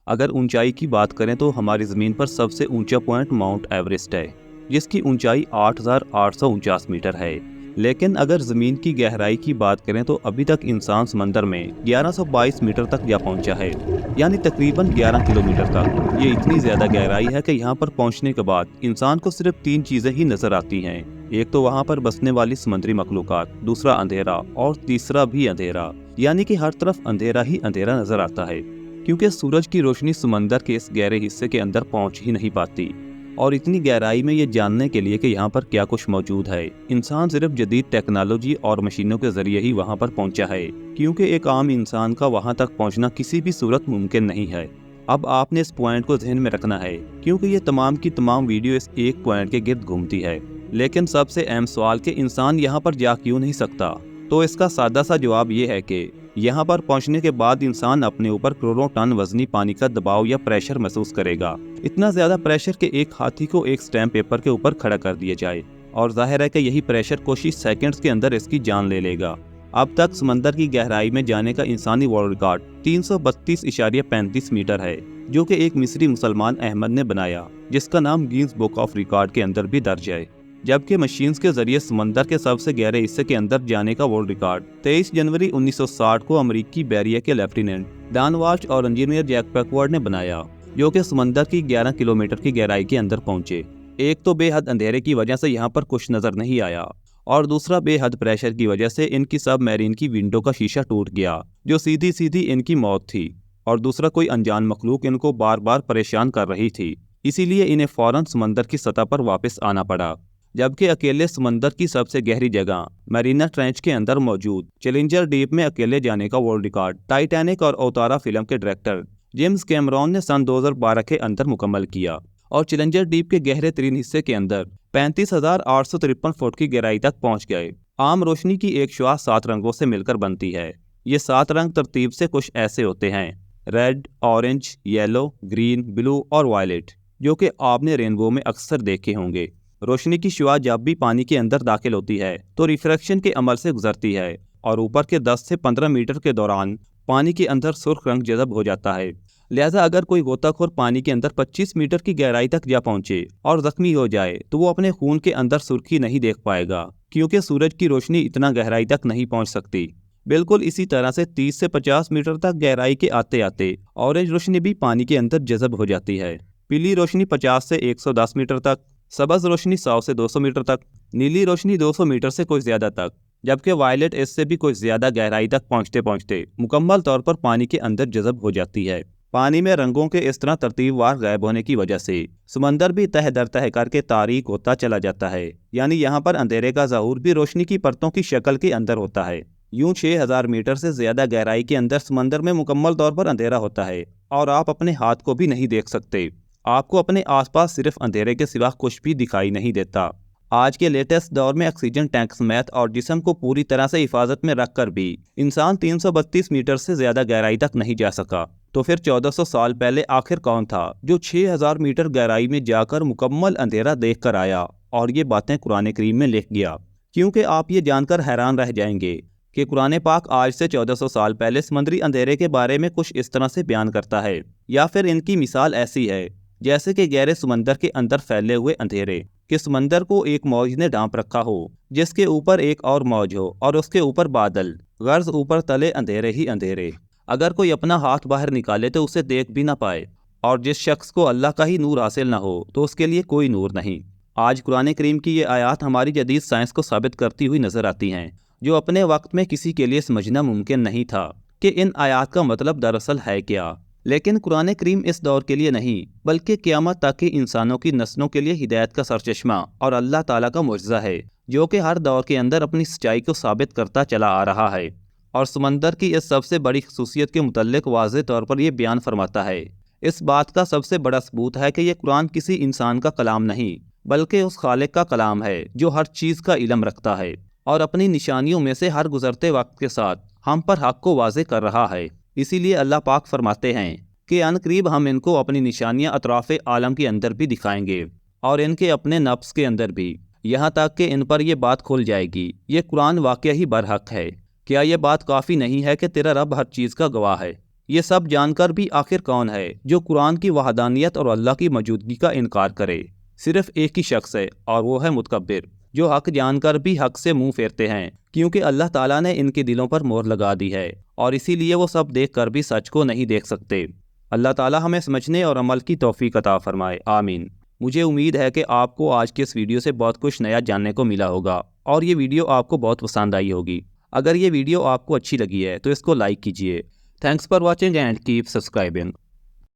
اگر اونچائی کی بات کریں تو ہماری زمین پر سب سے اونچا پوائنٹ ماؤنٹ ایوریسٹ ہے، جس کی اونچائی 8,849 میٹر ہے۔ لیکن اگر زمین کی گہرائی کی بات کریں تو ابھی تک انسان سمندر میں 1122 میٹر تک جا پہنچا ہے، یعنی تقریباً 11 کلومیٹر تک۔ یہ اتنی زیادہ گہرائی ہے کہ یہاں پر پہنچنے کے بعد انسان کو صرف 3 چیزیں ہی نظر آتی ہیں، ایک تو وہاں پر بسنے والی سمندری مخلوقات، دوسرا اندھیرا اور تیسرا بھی اندھیرا، یعنی کہ ہر طرف اندھیرا ہی اندھیرا نظر آتا ہے، کیونکہ سورج کی روشنی سمندر کے اس گہرے حصے کے اندر پہنچ ہی نہیں پاتی۔ اور اتنی گہرائی میں یہ جاننے کے لیے کہ یہاں پر کیا کچھ موجود ہے، انسان صرف جدید ٹیکنالوجی اور مشینوں کے ذریعے ہی وہاں پر پہنچا ہے، کیونکہ ایک عام انسان کا وہاں تک پہنچنا کسی بھی صورت ممکن نہیں ہے۔ اب آپ نے اس پوائنٹ کو ذہن میں رکھنا ہے، کیونکہ یہ تمام کی تمام ویڈیو اس ایک پوائنٹ کے گرد گھومتی ہے۔ لیکن سب سے اہم سوال کہ انسان یہاں پر جا کیوں نہیں سکتا، تو اس کا سادہ سا جواب یہ ہے کہ یہاں پر پہنچنے کے بعد انسان اپنے اوپر کروڑوں ٹن وزنی پانی کا دباؤ یا پریشر محسوس کرے گا، اتنا زیادہ پریشر کہ ایک ہاتھی کو ایک سٹیمپ پیپر کے اوپر کھڑا کر دیا جائے، اور ظاہر ہے کہ یہی پریشر کچھ ہی سیکنڈز کے اندر اس کی جان لے لے گا۔ اب تک سمندر کی گہرائی میں جانے کا انسانی ورلڈ ریکارڈ 332.35 میٹر ہے، جو کہ ایک مصری مسلمان احمد نے بنایا، جس کا نام گینز بک آف ریکارڈ کے اندر بھی درج ہے۔ جبکہ مشینز کے ذریعے سمندر کے سب سے گہرے حصے کے اندر جانے کا ورلڈ ریکارڈ 23 جنوری 1960 کو امریکی بحریہ کے لیفٹیننٹ ڈان واش اور انجینئر جیک پیکورڈ نے بنایا، جو کہ سمندر کی 11 کلومیٹر کی گہرائی کے اندر پہنچے۔ ایک تو بے حد اندھیرے کی وجہ سے یہاں پر کچھ نظر نہیں آیا، اور دوسرا بے حد پریشر کی وجہ سے ان کی سب میرین کی ونڈو کا شیشہ ٹوٹ گیا، جو سیدھی سیدھی ان کی موت تھی، اور دوسرا کوئی انجان مخلوق ان کو بار بار پریشان کر رہی تھی، اسی لیے انہیں فوراً سمندر کی سطح پر واپس آنا پڑا۔ جبکہ اکیلے سمندر کی سب سے گہری جگہ میرینا ٹرینچ کے اندر موجود چیلنجر ڈیپ میں اکیلے جانے کا ورلڈ ریکارڈ ٹائٹینک اور اوتارا فلم کے ڈائریکٹر جیمز کیمرون نے سن 2012 کے اندر مکمل کیا، اور چیلنجر ڈیپ کے گہرے ترین حصے کے اندر 35,853 فٹ کی گہرائی تک پہنچ گئے۔ عام روشنی کی ایک شعاع 7 رنگوں سے مل کر بنتی ہے۔ یہ 7 رنگ ترتیب سے کچھ ایسے ہوتے ہیں: ریڈ، اورنج، یلو، گرین، بلو اور وائلٹ، جو کہ آپ نے رینبو میں اکثر دیکھے ہوں گے۔ روشنی کی شعاع جب بھی پانی کے اندر داخل ہوتی ہے تو ریفریکشن کے عمل سے گزرتی ہے، اور اوپر کے 10 سے 15 میٹر کے دوران پانی کے اندر سرخ رنگ جذب ہو جاتا ہے۔ لہذا اگر کوئی غوطہ خور پانی کے اندر 25 میٹر کی گہرائی تک جا پہنچے اور زخمی ہو جائے تو وہ اپنے خون کے اندر سرخی نہیں دیکھ پائے گا، کیونکہ سورج کی روشنی اتنا گہرائی تک نہیں پہنچ سکتی۔ بالکل اسی طرح سے 30 سے 50 میٹر تک گہرائی کے آتے آتے اورنج روشنی بھی پانی کے اندر جذب ہو جاتی ہے، پیلی روشنی 50 سے 110 میٹر تک، سبز روشنی 100 سے 200 میٹر تک، نیلی روشنی 200 میٹر سے کوئی زیادہ تک، جبکہ وائلٹ اس سے بھی کوئی زیادہ گہرائی تک پہنچتے پہنچتے مکمل طور پر پانی کے اندر جذب ہو جاتی ہے۔ پانی میں رنگوں کے اس طرح ترتیب وار غائب ہونے کی وجہ سے سمندر بھی تہ در تہ کر کے تاریک ہوتا چلا جاتا ہے، یعنی یہاں پر اندھیرے کا ظہور بھی روشنی کی پرتوں کی شکل کے اندر ہوتا ہے۔ یوں 6000 میٹر سے زیادہ گہرائی کے اندر سمندر میں مکمل طور پر اندھیرا ہوتا ہے، اور آپ اپنے ہاتھ کو بھی نہیں دیکھ سکتے۔ آپ کو اپنے آس پاس صرف اندھیرے کے سوا کچھ بھی دکھائی نہیں دیتا۔ آج کے لیٹسٹ دور میں آکسیجن ٹینک سمیت اور جسم کو پوری طرح سے حفاظت میں رکھ کر بھی انسان 332 میٹر سے زیادہ گہرائی تک نہیں جا سکا، تو پھر 1400 سال پہلے آخر کون تھا جو 6000 میٹر گہرائی میں جا کر مکمل اندھیرا دیکھ کر آیا اور یہ باتیں قرآن کریم میں لکھ گیا؟ کیونکہ آپ یہ جان کر حیران رہ جائیں گے کہ قرآن پاک آج سے 1400 سال پہلے سمندری اندھیرے کے بارے میں کچھ اس طرح سے بیان کرتا ہے، یا پھر ان کی مثال ایسی ہے جیسے کہ گہرے سمندر کے اندر پھیلے ہوئے اندھیرے، کہ سمندر کو ایک موج نے ڈھانپ رکھا ہو جس کے اوپر ایک اور موج ہو اور اس کے اوپر بادل، غرض اوپر تلے اندھیرے ہی اندھیرے۔ اگر کوئی اپنا ہاتھ باہر نکالے تو اسے دیکھ بھی نہ پائے، اور جس شخص کو اللہ کا ہی نور حاصل نہ ہو تو اس کے لیے کوئی نور نہیں۔ آج قرآن کریم کی یہ آیات ہماری جدید سائنس کو ثابت کرتی ہوئی نظر آتی ہیں، جو اپنے وقت میں کسی کے لیے سمجھنا ممکن نہیں تھا کہ ان آیات کا مطلب دراصل ہے کیا۔ لیکن قرآن کریم اس دور کے لیے نہیں بلکہ قیامت تک کے انسانوں کی نسلوں کے لیے ہدایت کا سرچشمہ اور اللہ تعالیٰ کا معجزہ ہے، جو کہ ہر دور کے اندر اپنی سچائی کو ثابت کرتا چلا آ رہا ہے۔ اور سمندر کی اس سب سے بڑی خصوصیت کے متعلق واضح طور پر یہ بیان فرماتا ہے۔ اس بات کا سب سے بڑا ثبوت ہے کہ یہ قرآن کسی انسان کا کلام نہیں بلکہ اس خالق کا کلام ہے جو ہر چیز کا علم رکھتا ہے، اور اپنی نشانیوں میں سے ہر گزرتے وقت کے ساتھ ہم پر حق کو واضح کر رہا ہے۔ اسی لیے اللہ پاک فرماتے ہیں کہ ان قریب ہم ان کو اپنی نشانیاں اطراف عالم کے اندر بھی دکھائیں گے، اور ان کے اپنے نفس کے اندر بھی، یہاں تک کہ ان پر یہ بات کھل جائے گی۔ یہ قرآن واقعہ ہی برحق ہے۔ کیا یہ بات کافی نہیں ہے کہ تیرا رب ہر چیز کا گواہ ہے؟ یہ سب جان کر بھی آخر کون ہے جو قرآن کی وحدانیت اور اللہ کی موجودگی کا انکار کرے؟ صرف ایک ہی شخص ہے، اور وہ ہے متکبر، جو حق جان کر بھی حق سے منہ پھیرتے ہیں، کیونکہ اللہ تعالیٰ نے ان کے دلوں پر مہر لگا دی ہے، اور اسی لیے وہ سب دیکھ کر بھی سچ کو نہیں دیکھ سکتے۔ اللہ تعالیٰ ہمیں سمجھنے اور عمل کی توفیق عطا فرمائے، آمین۔ مجھے امید ہے کہ آپ کو آج کے اس ویڈیو سے بہت کچھ نیا جاننے کو ملا ہوگا، اور یہ ویڈیو آپ کو بہت پسند آئی ہوگی۔ اگر یہ ویڈیو آپ کو اچھی لگی ہے تو اس کو لائک کیجیے۔ Thanks for watching and keep subscribing.